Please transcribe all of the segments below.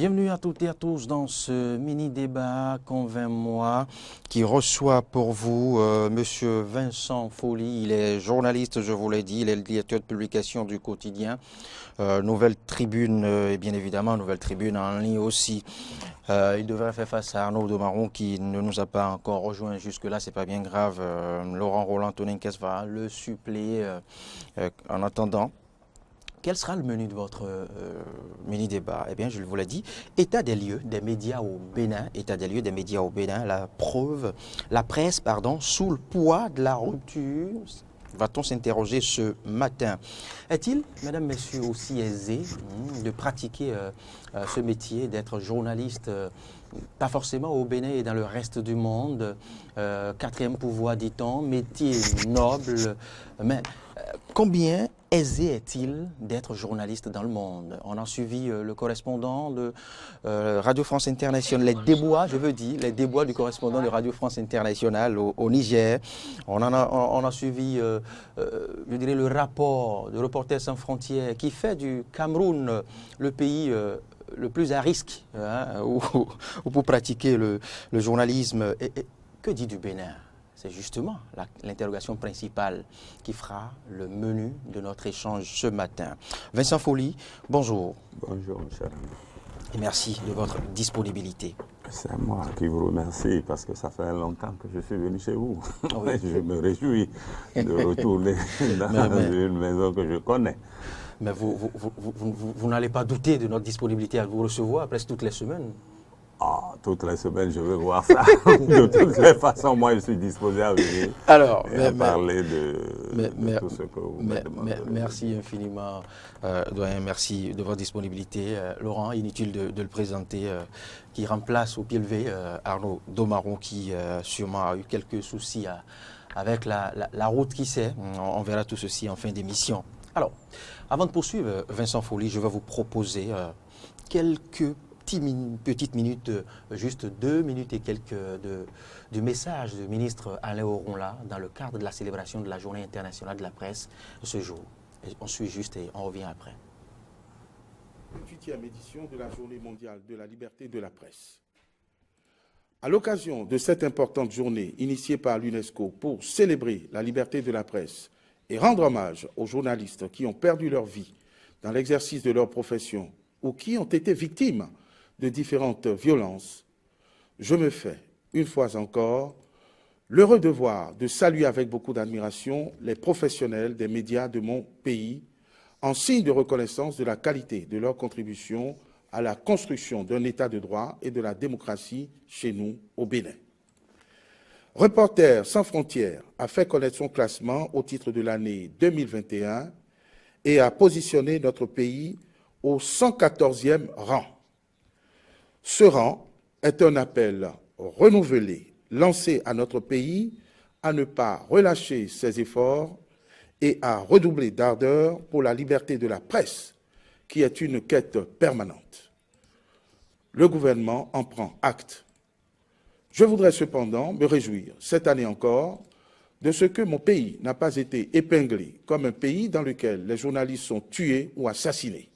Bienvenue à toutes et à tous dans ce mini-débat Convainc-moi qui reçoit pour vous Monsieur Vincent Folly. Il est journaliste, je vous l'ai dit, il est le directeur de publication du quotidien Nouvelle Tribune et bien évidemment Nouvelle Tribune en ligne aussi. Il devrait faire face à Arnaud Domaron qui ne nous a pas encore rejoint jusque-là, c'est pas bien grave. Laurent Roland Toninquez va le suppléer en attendant. Quel sera le menu de votre mini-débat? Eh bien, je vous l'ai dit, état des lieux des médias au Bénin, état des lieux des médias au Bénin, la presse, sous le poids de la rupture. Va-t-on s'interroger ce matin? Est-il, mesdames, messieurs, aussi aisé de pratiquer ce métier, d'être journaliste, pas forcément au Bénin et dans le reste du monde, quatrième pouvoir, dit-on, métier noble, mais combien aisé est-il d'être journaliste dans le monde? On a suivi le correspondant de Radio France Internationale, les déboires du correspondant de Radio France Internationale au Niger. On a suivi, je dirais, le rapport de Reporters sans frontières qui fait du Cameroun le pays le plus à risque où pour pratiquer le journalisme. Et que dit du Bénin? C'est justement l'interrogation principale qui fera le menu de notre échange ce matin. Vincent Folly, bonjour. Bonjour, cher ami. Et merci de votre disponibilité. C'est moi qui vous remercie parce que ça fait longtemps que je suis venu chez vous. Oui. Je me réjouis de retourner dans une maison que je connais. Mais vous n'allez pas douter de notre disponibilité à vous recevoir presque toutes les semaines. Ah, toutes les semaines, je vais voir ça. De toutes les façons, moi, je suis disposé à venir et parler de tout ce que vous me demandez. Merci infiniment, doyen. Merci de votre disponibilité. Laurent, inutile de le présenter, qui remplace au pied levé Arnaud Domaron, qui sûrement a eu quelques soucis avec la route qui sait. On verra tout ceci en fin d'émission. Alors, avant de poursuivre, Vincent Folly, je vais vous proposer quelques petites minutes, juste 2 minutes et quelques du message du ministre Alain Oronla dans le cadre de la célébration de la Journée internationale de la presse ce jour. Et on suit juste et on revient après. 8e édition de la Journée mondiale de la liberté de la presse. À l'occasion de cette importante journée initiée par l'UNESCO pour célébrer la liberté de la presse et rendre hommage aux journalistes qui ont perdu leur vie dans l'exercice de leur profession ou qui ont été victimes de différentes violences, je me fais, une fois encore, l'heureux devoir de saluer avec beaucoup d'admiration les professionnels des médias de mon pays, en signe de reconnaissance de la qualité de leur contribution à la construction d'un État de droit et de la démocratie chez nous, au Bénin. Reporters sans frontières a fait connaître son classement au titre de l'année 2021 et a positionné notre pays au 114e rang. Ce rang est un appel renouvelé, lancé à notre pays à ne pas relâcher ses efforts et à redoubler d'ardeur pour la liberté de la presse, qui est une quête permanente. Le gouvernement en prend acte. Je voudrais cependant me réjouir, cette année encore, de ce que mon pays n'a pas été épinglé comme un pays dans lequel les journalistes sont tués ou assassinés.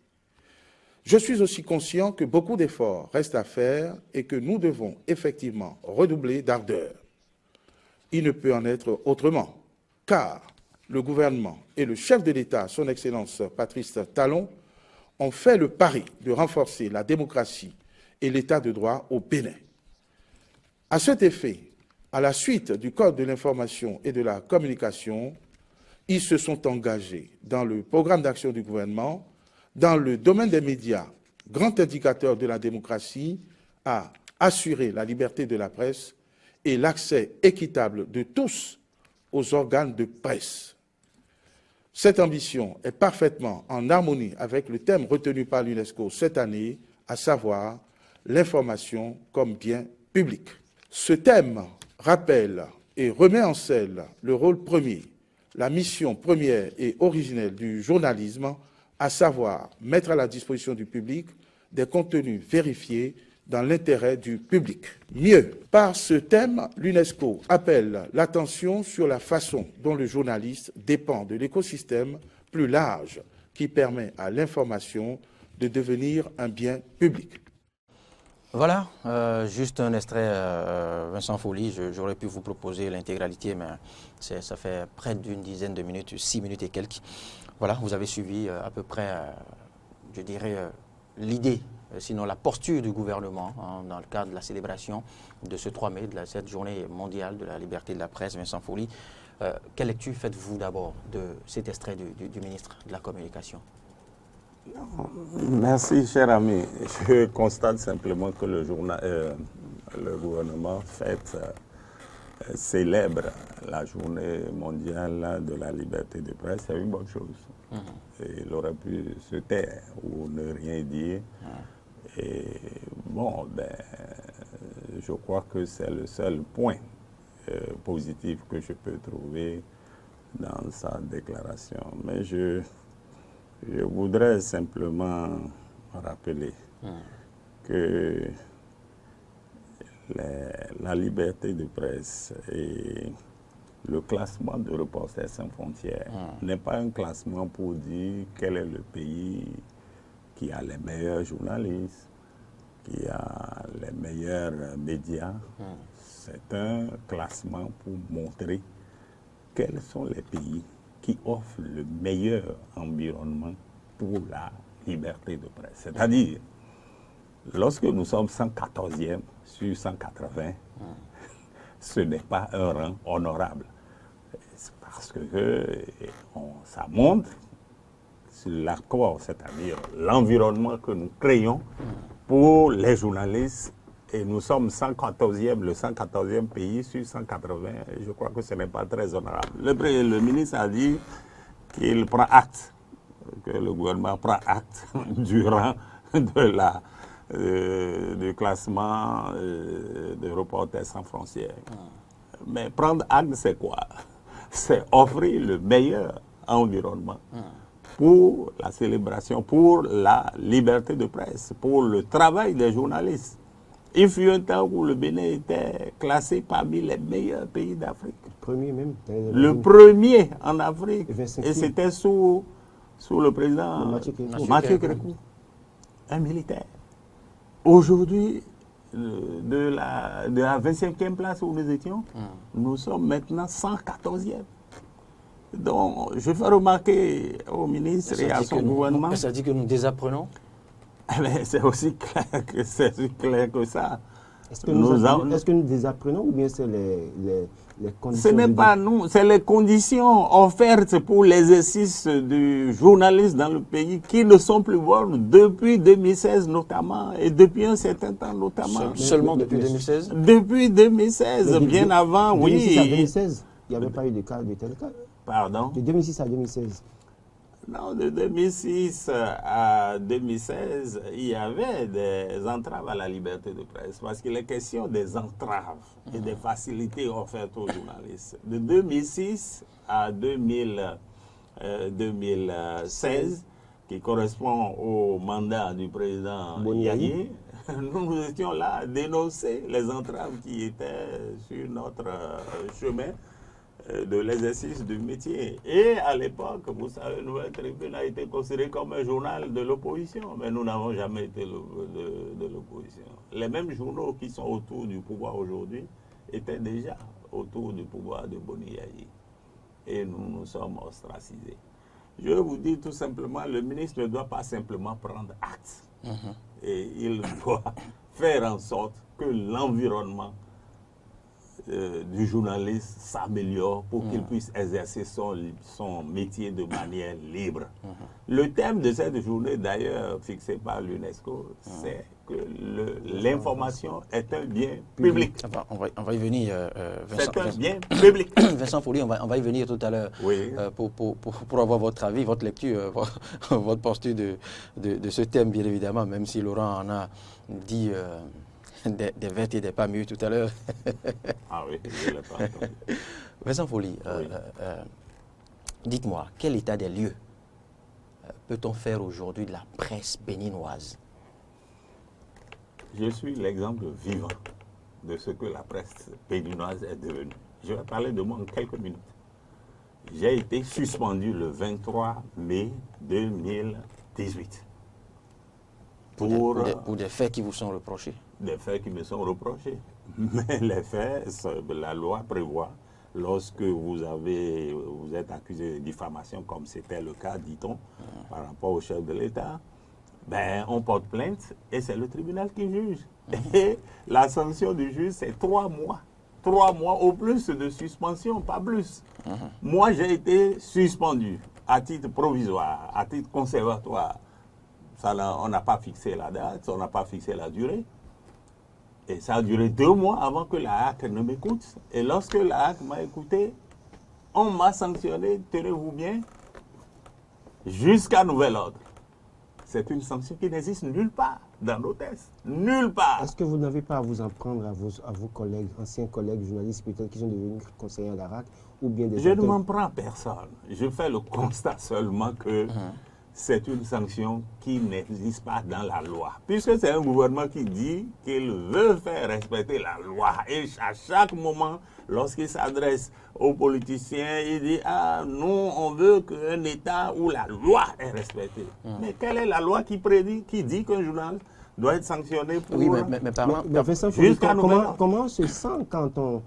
Je suis aussi conscient que beaucoup d'efforts restent à faire et que nous devons effectivement redoubler d'ardeur. Il ne peut en être autrement, car le gouvernement et le chef de l'État, son Excellence Patrice Talon, ont fait le pari de renforcer la démocratie et l'État de droit au Bénin. À cet effet, à la suite du Code de l'information et de la communication, ils se sont engagés dans le programme d'action du gouvernement dans le domaine des médias, grand indicateur de la démocratie, à assurer la liberté de la presse et l'accès équitable de tous aux organes de presse. Cette ambition est parfaitement en harmonie avec le thème retenu par l'UNESCO cette année, à savoir l'information comme bien public. Ce thème rappelle et remet en selle le rôle premier, la mission première et originelle du journalisme, à savoir mettre à la disposition du public des contenus vérifiés dans l'intérêt du public. Mieux, par ce thème, l'UNESCO appelle l'attention sur la façon dont le journaliste dépend de l'écosystème plus large qui permet à l'information de devenir un bien public. Voilà, juste un extrait, Vincent Folly. J'aurais pu vous proposer l'intégralité, mais ça fait près d'une dizaine de minutes, 6 minutes et quelques. Voilà, vous avez suivi à peu près, je dirais, l'idée, sinon la posture du gouvernement hein, dans le cadre de la célébration de ce 3 mai, de cette journée mondiale de la liberté de la presse, Vincent Folly. Quelle lecture faites-vous d'abord de cet extrait du ministre de la Communication? Merci, cher ami. Je constate simplement que le gouvernement célèbre la journée mondiale de la liberté de presse. C'est une bonne chose. Et il aurait pu se taire ou ne rien dire. Et bon, je crois que c'est le seul point positif que je peux trouver dans sa déclaration. Mais je voudrais simplement rappeler que la liberté de presse et le classement de Reporters sans frontières n'est pas un classement pour dire quel est le pays qui a les meilleurs journalistes, qui a les meilleurs médias. C'est un classement pour montrer quels sont les pays qui offrent le meilleur environnement pour la liberté de presse. C'est-à-dire, lorsque nous sommes 114e sur 180, ce n'est pas un rang honorable. C'est parce que ça montre l'accord, c'est-à-dire l'environnement que nous créons pour les journalistes. Et nous sommes 114e, le 114e pays sur 180. Et je crois que ce n'est pas très honorable. Le ministre a dit qu'il prend acte, que le gouvernement prend acte du rang du classement de Reporters sans frontières. Mais prendre acte, c'est quoi? C'est offrir le meilleur environnement pour la célébration, pour la liberté de presse, pour le travail des journalistes. Il fut un temps où le Bénin était classé parmi les meilleurs pays d'Afrique. Premier même. Le premier en Afrique. Et c'était sous le président Mathieu Kérékou, un militaire. Aujourd'hui, de la 25e place où nous étions, nous sommes maintenant 114e. Donc, je fais remarquer au ministre et à son gouvernement... Ça dit que nous désapprenons? C'est aussi clair que ça. Est-ce que nous désapprenons ou bien c'est les conditions? Ce n'est pas nous, c'est les conditions offertes pour l'exercice du journaliste dans le pays qui ne sont plus bonnes depuis 2016 notamment et depuis un certain temps notamment. Seulement depuis 2016? Depuis 2016, bien avant, oui. De 2006 à 2016, il n'y avait pas eu de tel cas. Pardon? De 2006 à 2016. Non, de 2006 à 2016, il y avait des entraves à la liberté de presse parce qu'il est question des entraves et des facilités offertes aux journalistes. De 2006 à 2016, qui correspond au mandat du président Yaye, nous étions là à dénoncer les entraves qui étaient sur notre chemin de l'exercice du métier. Et à l'époque, vous savez, Nouvelle Tribune a été considéré comme un journal de l'opposition, mais nous n'avons jamais été de l'opposition. Les mêmes journaux qui sont autour du pouvoir aujourd'hui étaient déjà autour du pouvoir de Boni Yaye. Et nous nous sommes ostracisés. Je vous dis tout simplement, le ministre ne doit pas simplement prendre acte. Et il doit faire en sorte que l'environnement du journaliste s'améliore pour qu'il puisse exercer son métier de manière libre. Le thème de cette journée, d'ailleurs, fixé par l'UNESCO, c'est que l'information est un bien public. On va y venir, Vincent. C'est un bien public. Vincent Folly, on va y venir tout à l'heure pour avoir votre avis, votre lecture, votre posture de ce thème, bien évidemment, même si Laurent en a dit... des vertes et des pas mûres tout à l'heure. Ah oui, je ne l'ai pas entendu. Vincent Folly, dites-moi, quel état des lieux peut-on faire aujourd'hui de la presse béninoise? Je suis l'exemple vivant de ce que la presse béninoise est devenue. Je vais parler de moi en quelques minutes. J'ai été suspendu le 23 mai 2018. Pour des faits qui vous sont reprochés? des faits qui me sont reprochés. Mais les faits, la loi prévoit, lorsque vous êtes accusé de diffamation, comme c'était le cas, dit-on, par rapport au chef de l'État, ben, on porte plainte et c'est le tribunal qui juge. Et la sanction du juge, c'est 3 mois. 3 mois au plus de suspension, pas plus. Moi, j'ai été suspendu à titre provisoire, à titre conservatoire. On n'a pas fixé la date, on n'a pas fixé la durée. Et ça a duré 2 mois avant que la HAC ne m'écoute. Et lorsque la HAC m'a écouté, on m'a sanctionné, tenez-vous bien, jusqu'à nouvel ordre. C'est une sanction qui n'existe nulle part dans nos textes. Nulle part. Est-ce que vous n'avez pas à vous en prendre à vos collègues, anciens collègues journalistes, peut-être qui sont devenus conseillers à la RAC, ou bien des Je ne m'en prends à personne. Je fais le constat seulement que c'est une sanction qui n'existe pas dans la loi. Puisque c'est un gouvernement qui dit qu'il veut faire respecter la loi. Et à chaque moment, lorsqu'il s'adresse aux politiciens, il dit « Ah, nous, on veut qu'un État où la loi est respectée. Mais quelle est la loi qui dit qu'un journal doit être sanctionné pour... Oui, mais parlant... Mais Vincent, comment on se sent quand on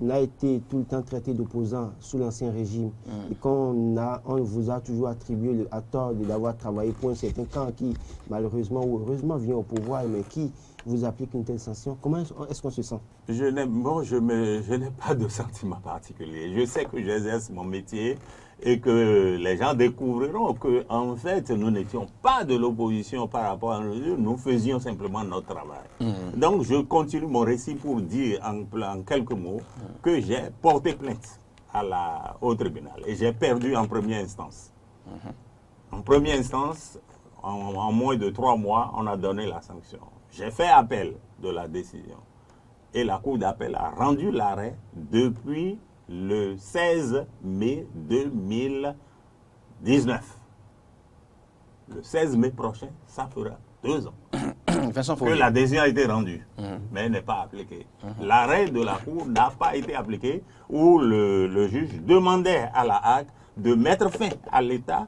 a été tout le temps traité d'opposant sous l'Ancien Régime et qu'on vous a toujours attribué à tort d'avoir travaillé pour un certain camp qui, malheureusement ou heureusement, vient au pouvoir, mais qui vous applique une telle sanction? Comment est-ce qu'on se sent? Je n'ai pas de sentiment particulier. Je sais que j'exerce mon métier et que les gens découvriront que, en fait, nous n'étions pas de l'opposition par rapport à nous. Nous faisions simplement notre travail. Donc, je continue mon récit pour dire en quelques mots que j'ai porté plainte au tribunal et j'ai perdu en première instance. En première instance, en moins de 3 mois, on a donné la sanction. J'ai fait appel de la décision et la Cour d'appel a rendu l'arrêt depuis le 16 mai 2019. Le 16 mai prochain, ça fera 2 ans que la décision a été rendue, mais elle n'est pas appliquée. L'arrêt de la Cour n'a pas été appliqué où le juge demandait à la HAC de mettre fin à l'état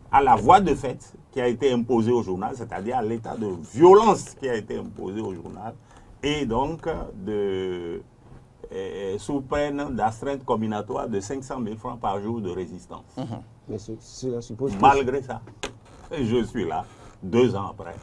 à la voie de fait qui a été imposée au journal, c'est-à-dire à l'état de violence qui a été imposé au journal, et donc sous peine d'astreinte combinatoire de 500 000 francs par jour de résistance. Mais cela suppose que... Malgré ça, je suis là, 2 ans après.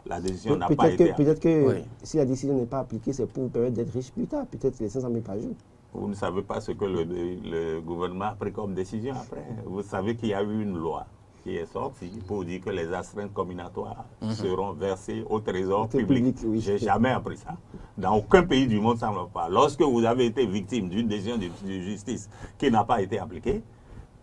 La décision n'a pas été appliquée. Peut-être que si la décision n'est pas appliquée, c'est pour vous permettre d'être riche plus tard, peut-être les 500 000 par jour. Vous ne savez pas ce que le gouvernement a pris comme décision après. Vous savez qu'il y a eu une loi qui est sortie pour dire que les astreintes combinatoires seront versées au trésor public. Oui. J'ai jamais appris ça. Dans aucun pays du monde, ça ne va pas. Lorsque vous avez été victime d'une décision de justice qui n'a pas été appliquée,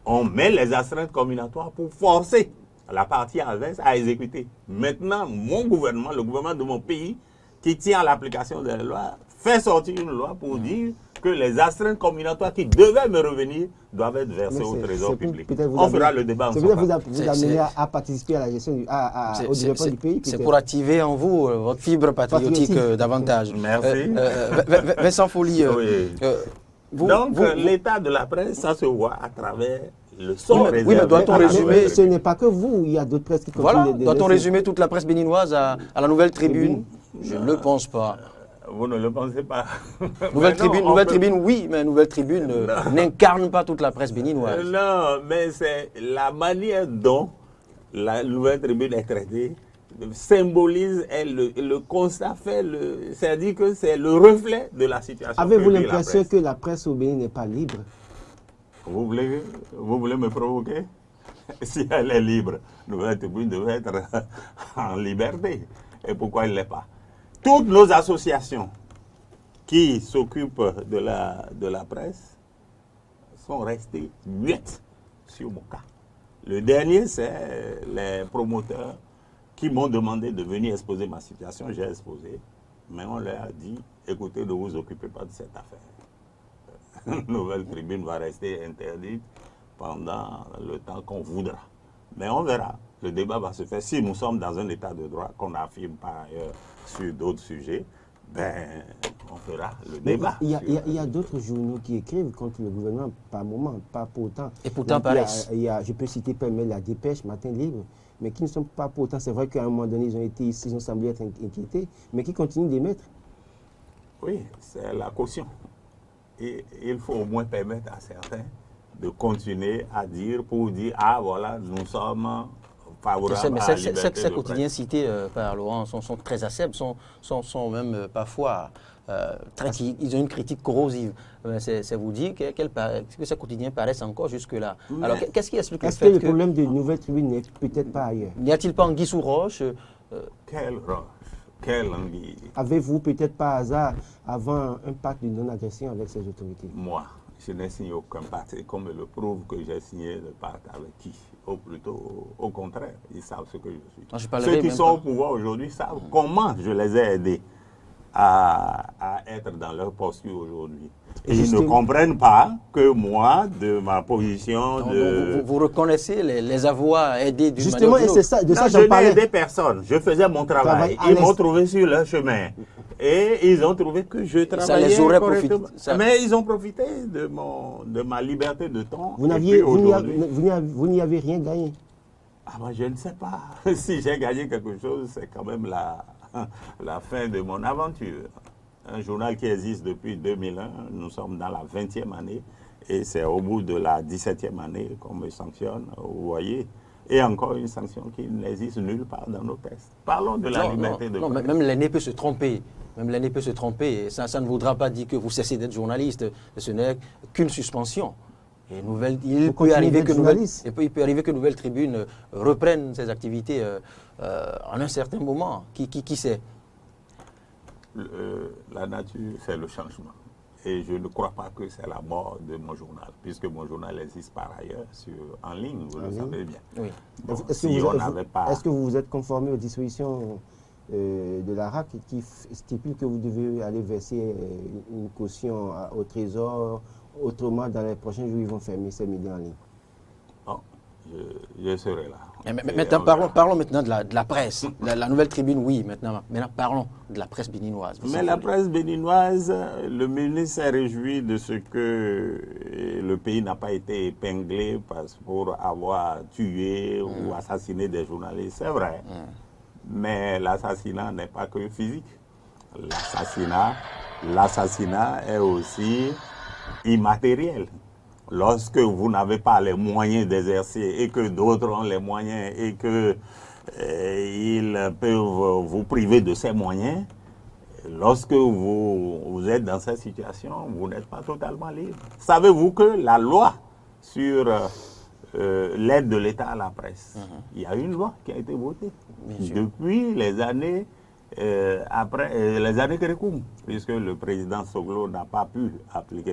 on met les astreintes combinatoires pour forcer la partie adverse à exécuter. Maintenant, mon gouvernement, le gouvernement de mon pays, qui tient à l'application de la loi, fait sortir une loi pour dire que les astreintes combinatoires qui devaient me revenir doivent être versées au trésor public. On fera le débat ensemble. C'est peut-être vous amener à participer à la gestion au développement du pays. C'est pour activer en vous votre fibre patriotique davantage. Merci. Vincent Folly, donc l'état de la presse, ça se voit à travers le sort réservé. Oui, mais doit-on résumer... Ce n'est pas que vous, il y a d'autres presses qui continuent. Voilà, doit-on résumer toute la presse béninoise à la Nouvelle Tribune? Je ne le pense pas. Vous ne le pensez pas. Nouvelle Tribune, oui, mais Nouvelle Tribune n'incarne pas toute la presse béninoise. Non, mais c'est la manière dont la Nouvelle Tribune est traitée symbolise le constat fait, c'est-à-dire que c'est le reflet de la situation. Avez-vous l'impression que la presse au Bénin n'est pas libre? Vous voulez me provoquer? Si elle est libre, Nouvelle Tribune devrait être en liberté. Et pourquoi elle ne l'est pas? Toutes nos associations qui s'occupent de la presse sont restées muettes sur mon cas. Le dernier, c'est les promoteurs qui m'ont demandé de venir exposer ma situation. J'ai exposé, mais on leur a dit, écoutez, ne vous occupez pas de cette affaire. Nouvelle Tribune va rester interdite pendant le temps qu'on voudra. Mais on verra. Le débat va se faire si nous sommes dans un état de droit qu'on affirme par ailleurs sur d'autres sujets. ben, on fera le Mais débat. il y a d'autres journaux qui écrivent contre le gouvernement, par moment, pas pour autant. Et pourtant Donc, paraissent. je peux citer pêle-mêle La Dépêche, Matin Libre, mais qui ne sont pas pour autant. C'est vrai qu'à un moment donné, ils ont semblé être inquiétés, mais qui continuent d'émettre. Oui, c'est la caution. Et il faut au moins permettre à certains de continuer à dire, pour dire, ah voilà, nous sommes favorables à la liberté Ces de quotidiens presse. cités par Laurent sont très acerbes, sont même parfois ils ont une critique corrosive. C'est vous dire que ces quotidiens paraissent encore jusque-là. Mais Alors qu'est-ce qui explique le Est-ce que fait le que problème de Nouvelle Tribune n'est peut-être pas ailleurs? n'y a-t-il pas anguille sous roche Quelle roche, quelle envie. Avez-vous peut-être par hasard avant un pacte de non-agression avec ces autorités? Moi, je n'ai signé aucun pacte. Et qu'on me le prouve que j'ai signé le pacte avec qui? Ou plutôt, au contraire, ils savent ce que je suis. Non, je parlerai Ceux qui même sont pas. au pouvoir aujourd'hui savent comment je les ai aidés à être dans leur posture aujourd'hui. Et ils ne Justement. comprennent pas que moi, de ma position Donc, de... vous reconnaissez les avoir aidés d'une manière Justement, ou et d'une c'est autre. ça, de Non, ça je j'en n'ai parlais. aidé personne. Je faisais mon travail. Travail à Ils m'ont l'est. trouvé sur leur chemin. Et ils ont trouvé que je travaillais les aurait correctement. profité, ça. Mais ils ont profité de ma liberté de temps. Vous Et n'aviez, puis vous n'y aujourd'hui- avez- vous n'y avez rien gagné. Ah ben, je ne sais pas. Si j'ai gagné quelque chose, c'est quand même la fin de mon aventure. Un journal qui existe depuis 2001, nous sommes dans la 20e année, et c'est au bout de la 17e année qu'on me sanctionne, vous voyez. Et encore une sanction qui n'existe nulle part dans nos textes. Parlons de la liberté de non, presse. même l'aîné peut se tromper. Même l'aîné peut se tromper. Et ça ne voudra pas dire que vous cessez d'être journaliste. Ce n'est qu'une suspension. Et il peut arriver que Nouvelle Tribune reprenne ses activités en un certain moment. Qui sait? La nature, c'est le changement. Et je ne crois pas que c'est la mort de mon journal, puisque mon journal existe par ailleurs en ligne, vous le savez bien. Oui. Bon, Est-ce si on n'avait pas... que vous vous êtes conformé aux dispositions de la RAC qui stipule que vous devez aller verser une caution au Trésor? Autrement, dans les prochains jours, ils vont fermer ces médias en ligne. Bon, je serai là. Mais Et maintenant, on verra. parlons maintenant de la presse. La Nouvelle Tribune, oui, maintenant parlons de la presse béninoise. Mais la presse béninoise, le ministre s'est réjoui de ce que le pays n'a pas été épinglé pour avoir tué ou assassiné des journalistes. C'est vrai. Mais l'assassinat n'est pas que physique. L'assassinat est aussi immatériel. Lorsque vous n'avez pas les moyens d'exercer et que d'autres ont les moyens et que ils peuvent vous priver de ces moyens, lorsque vous êtes dans cette situation, vous n'êtes pas totalement libre. Savez-vous que la loi sur l'aide de l'État à la presse, il y a une loi qui a été votée depuis les années les années Kérékoum, puisque le président Soglo n'a pas pu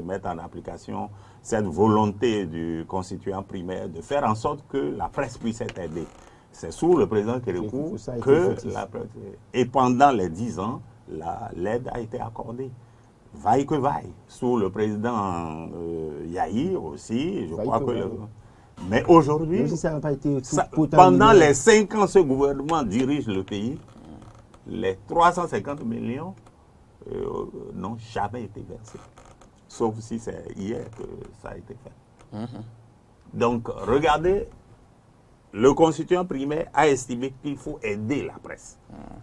mettre en application cette volonté du constituant primaire de faire en sorte que la presse puisse être aidée. C'est sous le président Kérékoum que la presse... Et pendant les 10 ans, l'aide a été accordée. Vaille que vaille. Sous le président Yahi aussi, je crois que... Mais aujourd'hui, pendant les 5 ans, ce gouvernement dirige le pays. Les 350 millions n'ont jamais été versés. Sauf si c'est hier que ça a été fait. Donc, regardez, le constituant primaire a estimé qu'il faut aider la presse.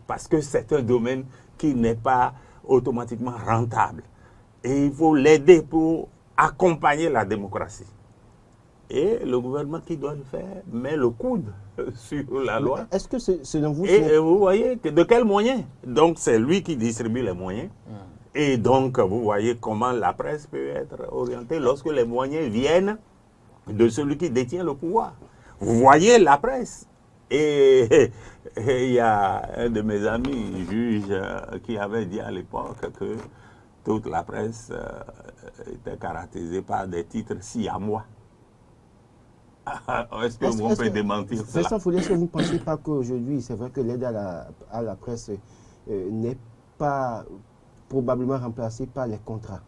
Parce que c'est un domaine qui n'est pas automatiquement rentable. Et il faut l'aider pour accompagner la démocratie. Et le gouvernement qui doit le faire met le coude sur la loi. Est-ce que selon vous... Et vous voyez de quels moyens? Donc c'est lui qui distribue les moyens. Et donc vous voyez comment la presse peut être orientée lorsque les moyens viennent de celui qui détient le pouvoir. Vous voyez la presse. Et il y a un de mes amis juges qui avait dit à l'époque que toute la presse était caractérisée par des titres siamois. Est-ce que vous pouvez démentir cela? Est-ce que vous ne pensez pas qu'aujourd'hui, c'est vrai que l'aide à la presse n'est pas probablement remplacée par les contrats?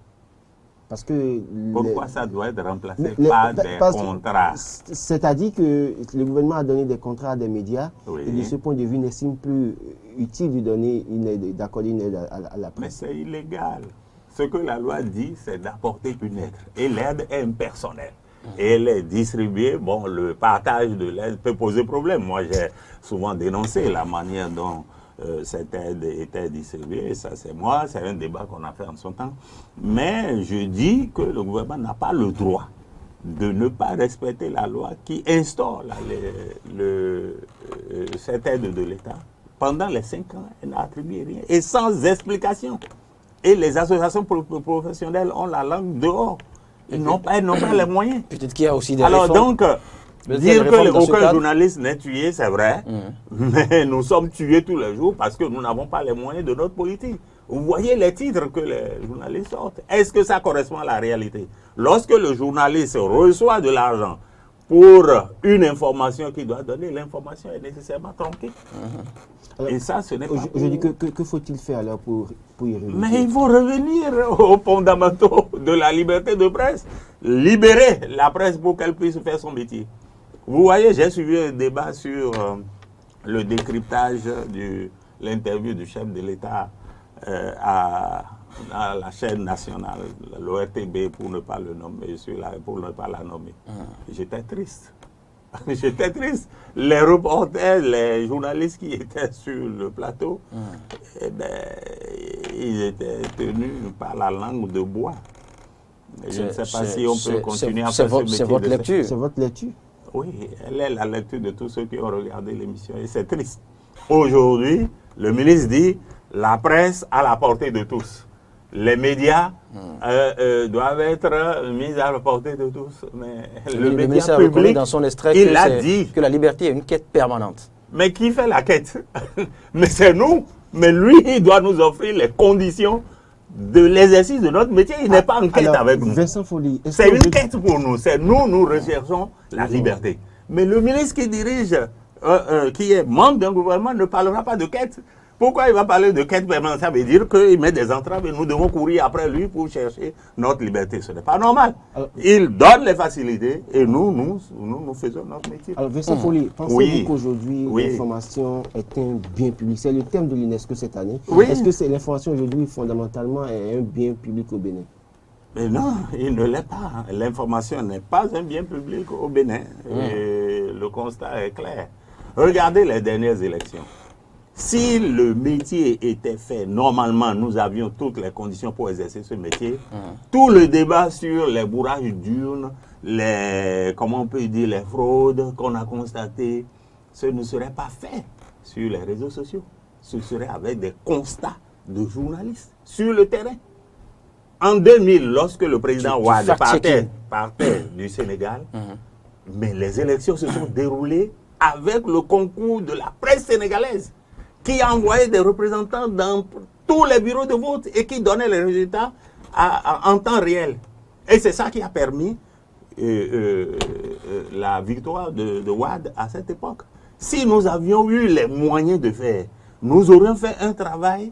Parce que Pourquoi ça doit être remplacé par des contrats? C'est-à-dire que le gouvernement a donné des contrats à des médias Oui. et de ce point de vue, il n'estime plus utile de donner d'accorder une aide à la Mais presse. c'est illégal. Ce que la loi dit, c'est d'apporter une aide. Et l'aide est impersonnelle. Et elle est distribuée. Bon, le partage de l'aide peut poser problème. Moi, j'ai souvent dénoncé la manière dont cette aide était distribuée. Ça, c'est moi. C'est un débat qu'on a fait en son temps. Mais je dis que le gouvernement n'a pas le droit de ne pas respecter la loi qui instaure cette aide de l'État. Pendant les 5 ans, elle n'a attribué rien. Et sans explication. Et les associations professionnelles ont la langue dehors. Ils n'ont pas les moyens. Peut-être qu'il y a aussi des Alors réformes. donc, dire qu'aucun journaliste n'est tué, c'est vrai. Mais nous sommes tués tous les jours parce que nous n'avons pas les moyens de notre politique. Vous voyez les titres que les journalistes sortent. Est-ce que ça correspond à la réalité? Lorsque le journaliste reçoit de l'argent pour une information qu'il doit donner, l'information est nécessairement tronquée. Alors, et ça, ce n'est pas... Je dis que faut-il faire alors pour y revenir? Mais il faut revenir aux fondamentaux de la liberté de presse. Libérer la presse pour qu'elle puisse faire son métier. Vous voyez, j'ai suivi un débat sur le décryptage de l'interview du chef de l'État à la chaîne nationale, l'ORTB, pour ne pas le nommer, pour ne pas la nommer. J'étais triste. J'étais triste. Les reporters, les journalistes qui étaient sur le plateau, eh ben, ils étaient tenus par la langue de bois. Je ne sais pas si on peut continuer à faire ce métier. C'est votre lecture. C'est votre lecture. Oui, elle est la lecture de tous ceux qui ont regardé l'émission. Et c'est triste. Aujourd'hui, le ministre dit la presse à la portée de tous. Les médias doivent être mis à la portée de tous. Mais le ministre média a reconnu public, dans son extrait il a dit que la liberté est une quête permanente. Mais qui fait la quête? Mais c'est nous. Mais lui, il doit nous offrir les conditions de l'exercice de notre métier. Il n'est pas en quête avec nous. Vincent Folly, C'est une quête pour nous. C'est nous recherchons la liberté. Mais le ministre qui dirige, qui est membre d'un gouvernement, ne parlera pas de quête. Pourquoi il va parler de quête permanente? Ça veut dire qu'il met des entraves et nous devons courir après lui pour chercher notre liberté. Ce n'est pas normal. Il donne les facilités et nous faisons notre métier. Alors, Vincent Folly, pensez-vous qu'aujourd'hui, l'information est un bien public? C'est le thème de l'UNESCO cette année. Est-ce que l'information aujourd'hui, fondamentalement, est un bien public au Bénin? Mais non, il ne l'est pas. L'information n'est pas un bien public au Bénin. Et le constat est clair. Regardez les dernières élections. Si le métier était fait normalement, nous avions toutes les conditions pour exercer ce métier. Tout le débat sur les bourrages d'urnes, comment on peut dire, les fraudes qu'on a constatées, ce ne serait pas fait sur les réseaux sociaux. Ce serait avec des constats de journalistes sur le terrain. En 2000, lorsque le président Wade partait du Sénégal, mais les élections se sont déroulées avec le concours de la presse sénégalaise, qui a envoyé des représentants dans tous les bureaux de vote et qui donnaient les résultats en temps réel. Et c'est ça qui a permis la victoire de Wade à cette époque. Si nous avions eu les moyens de faire, nous aurions fait un travail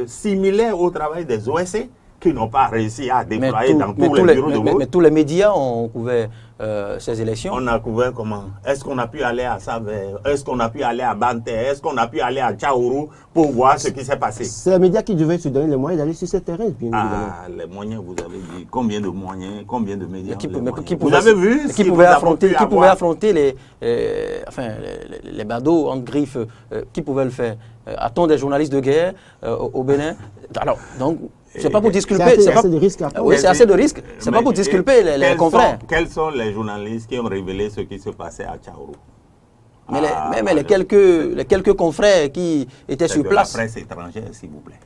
similaire au travail des OSC, qui n'ont pas réussi à déployer dans tous les bureaux de vote. Mais tous les médias ont couvert ces élections. On a couvert comment? Est-ce qu'on a pu aller à Savère? Est-ce qu'on a pu aller à Banté? Est-ce qu'on a pu aller à Tchaourou pour voir ce qui s'est passé? C'est les médias qui devaient se donner les moyens d'aller sur ce terrain, bien évidemment. Les moyens, vous avez dit. Combien de moyens? Combien de médias? Vous avez vu qui pouvait affronter les badauds en griffe? Qui pouvaient le faire? A-t-on des journalistes de guerre au Bénin? Alors, donc... C'est pas pour disculper. C'est assez de risques. Oui, c'est assez de risques. C'est pas pour disculper les confrères. Quels sont les journalistes qui ont révélé ce qui se passait à Tchaourou? Mais les quelques confrères qui étaient sur place. La presse étrangère, s'il vous plaît.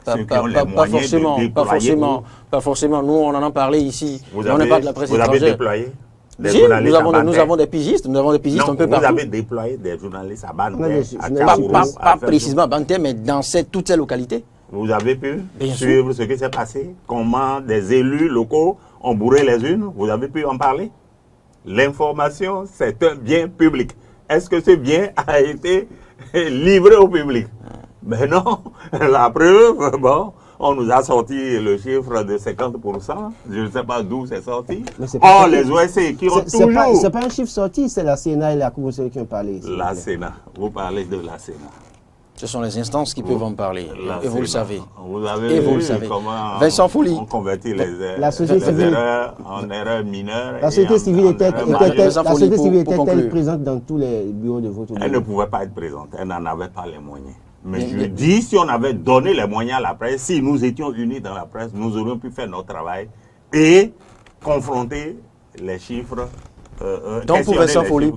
Pas forcément. Nous, on en a parlé ici. On n'est pas de la presse étrangère. Vous avez déployé des si, journalistes à Banté? Nous avons des pigistes. Nous avons des pigistes un peu partout. Vous avez déployé des journalistes à Banté, à Tchaourou? Pas précisément à Banté, mais dans toutes ces localités. Vous avez pu suivre ce qui s'est passé? Comment des élus locaux ont bourré les urnes? Vous avez pu en parler? L'information, c'est un bien public. Est-ce que ce bien a été livré au public? Ben non. La preuve, on nous a sorti le chiffre de 50%. Je ne sais pas d'où c'est sorti. Pas Or, les OSC qui ont c'est toujours... pas un chiffre sorti, c'est la Sénat et la Cour qui ont parlé. La Sénat. Vous parlez de la Sénat. Ce sont les instances qui peuvent en parler. Et vous le savez. Vous avez Et vous le vu savez. comment Vincent Fouly. on convertit La société les civile. erreurs en erreurs mineures. La société civile était-elle pour conclure. présente dans tous les bureaux de vote? Elle ne pouvait pas être présente. Elle n'en avait pas les moyens. Mais je dis, si on avait donné les moyens à la presse, si nous étions unis dans la presse, nous aurions pu faire notre travail et confronter les chiffres. Donc pour Vincent Fouly,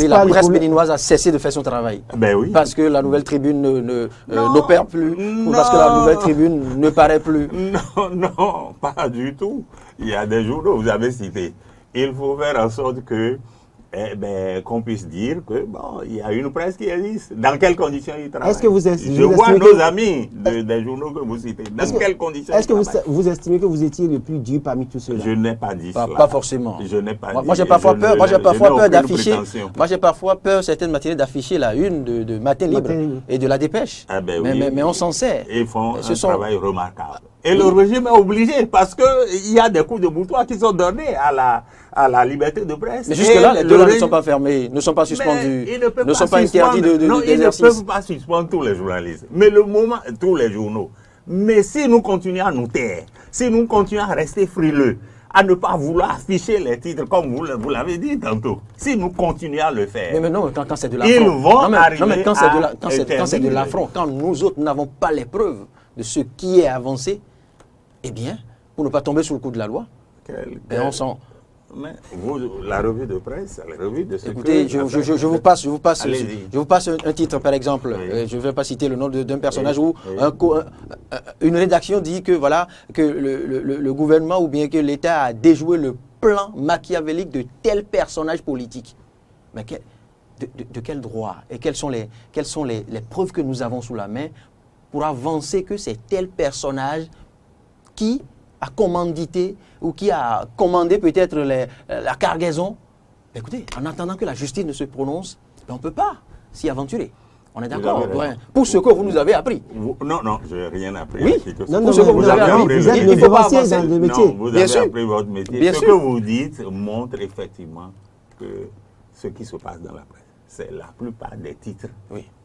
la presse béninoise a cessé de faire son travail. Ben oui. Parce que la nouvelle tribune n'opère plus, ou parce que la nouvelle tribune ne paraît plus. Non, non, pas du tout. Il y a des journaux, vous avez cité. Il faut faire en sorte que qu'on puisse dire que bon, il y a une presse qui existe. Dans quelles conditions ils travaillent? Je vois nos amis des journaux que vous citez. Dans quelles conditions? Est-ce que vous estimez que vous étiez le plus dur parmi tous ceux-là? Je n'ai pas dit cela. Pas forcément. Je n'ai pas dit. Moi, j'ai parfois peur. Moi, j'ai parfois peur d'afficher. Moi, j'ai parfois peur certaines matinées d'afficher la une de Matin Libre et de La Dépêche. Ah ben oui. Mais on s'en sert. Ils font un travail remarquable. Et le régime est obligé parce qu'il y a des coups de boutoir qui sont donnés à la liberté de presse. Mais jusque-là, les deux ne sont pas fermés, ne sont pas suspendus, ne sont pas interdits d'exercice. Non, ils ne peuvent pas suspendre tous les journalistes. Mais le moment, tous les journaux. Mais si nous continuons à nous taire, si nous continuons à rester frileux, à ne pas vouloir afficher les titres comme vous l'avez dit tantôt, si nous continuons à le faire. Mais non, quand c'est de ils l'affront. vont arriver Non, mais quand c'est de à l'affront, quand nous autres n'avons pas les preuves de ce qui est avancé, eh bien, pour ne pas tomber sous le coup de la loi, on s'en... Mais vous, la revue de presse, la revue de ce Écoutez, que... je vous passe un titre, par exemple. Oui. Je ne vais pas citer le nom d'un personnage Oui. où une rédaction dit que, voilà, que le gouvernement ou bien que l'État a déjoué le plan machiavélique de tel personnage politique. Mais de quel droit? Et quelles sont les preuves que nous avons sous la main pour avancer que c'est tel personnage qui a commandité ou qui a commandé peut-être la cargaison? Écoutez, en attendant que la justice ne se prononce, on ne peut pas s'y aventurer. On est d'accord? Pour ce que vous nous avez appris. Non, je n'ai rien appris. Oui. Non, vous avez appris. Vous êtes devancier dans le métier. Non, vous avez appris votre métier. Bien ce sûr. que vous dites montre effectivement que ce qui se passe dans la presse, c'est la plupart des titres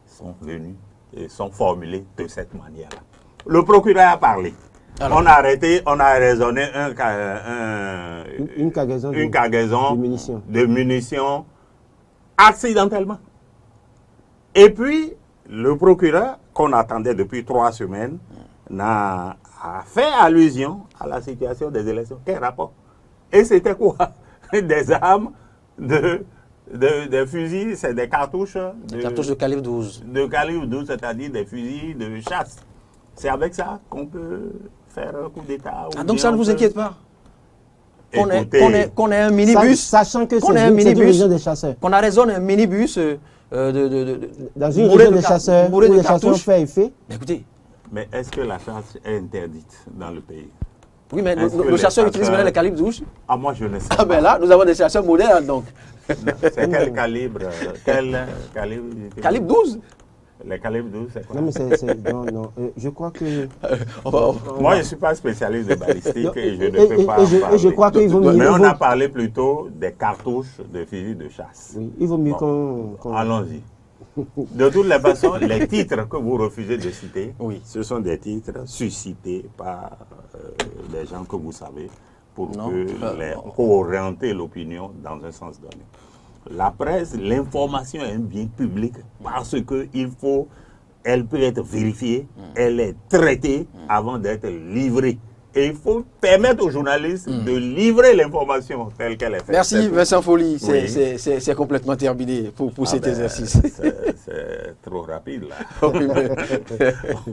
sont venus et sont formulés de cette manière-là. Le procureur a parlé. Alors, on a raisonné une cargaison de munitions accidentellement. Et puis, le procureur, qu'on attendait depuis 3 semaines, a fait allusion à la situation des élections. Quel rapport? Et c'était quoi? Des armes, des fusils, c'est des cartouches. Des cartouches de calibre 12. De calibre 12, c'est-à-dire des fusils de chasse. C'est avec ça qu'on peut faire un coup d'État. Donc ça ne vous inquiète pas qu'on ait un minibus, sachant que c'est une région des chasseurs. Qu'on arraisonne un minibus dans une région des chasseurs où les chasseurs font effet. Mais écoutez. Mais est-ce que la chasse est interdite dans le pays? Oui, mais nos chasseurs utilisent maintenant les calibres 12. Ah, moi je ne sais pas. Ah ben là, nous avons des chasseurs modernes donc. C'est quel calibre? Calibre 12. Les calibres 12, c'est quoi? Non, mais non, je crois que... Moi, je ne suis pas spécialiste de balistique et je ne peux pas en parler. Je crois qu'il vaut mieux... Mais on a parlé plutôt des cartouches de fusils de chasse. Oui, il vaut mieux qu'on... Allons-y. De toutes les façons, les titres que vous refusez de citer, ce sont des titres suscités par des gens que vous savez pour orienter l'opinion dans un sens donné. La presse, l'information est un bien public parce elle peut être vérifiée, elle est traitée avant d'être livrée. Et il faut permettre aux journalistes de livrer l'information telle qu'elle est faite. Merci Vincent Fouly, c'est complètement terminé pour cet exercice. C'est trop rapide là.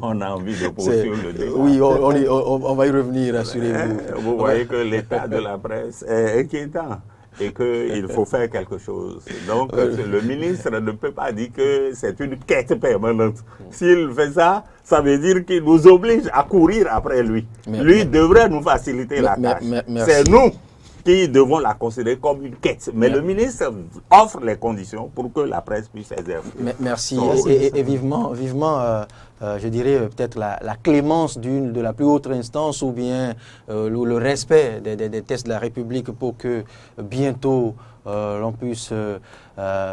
On a envie de poursuivre le débat. Oui, on va y revenir, rassurez-vous. Vous voyez que l'état de la presse est inquiétant et qu'il faut faire quelque chose. Donc le ministre ne peut pas dire que c'est une quête permanente. S'il fait ça, ça veut dire qu'il nous oblige à courir après lui. Lui devrait nous faciliter la tâche. C'est nous qui devront la considérer comme une quête. Mais le ministre offre les conditions pour que la presse puisse exercer. Merci. Et vivement, je dirais peut-être la clémence de la plus haute instance ou bien le respect des tests de la République pour que bientôt l'on puisse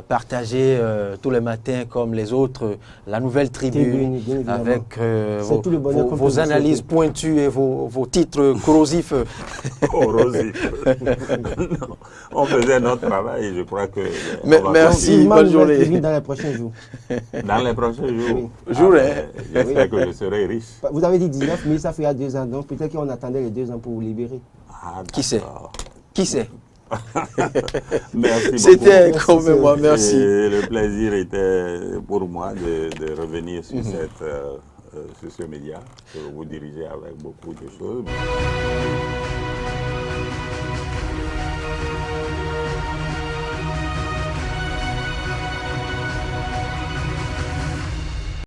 partager tous les matins comme les autres la nouvelle tribune avec vos analyses pointues et vos titres corrosifs. Corrosifs. On faisait notre travail et je crois que... Merci, bonne journée. Dans les prochains jours. Dans les prochains jours. J'espère que je serai riche. Vous avez dit 19 000, ça fait il y a 2 ans, donc peut-être qu'on attendait les 2 ans pour vous libérer. Qui sait? Qui sait? Merci C'était comme moi, merci. Et le plaisir était pour moi de revenir sur, sur ce média, que vous dirigez avec beaucoup de choses.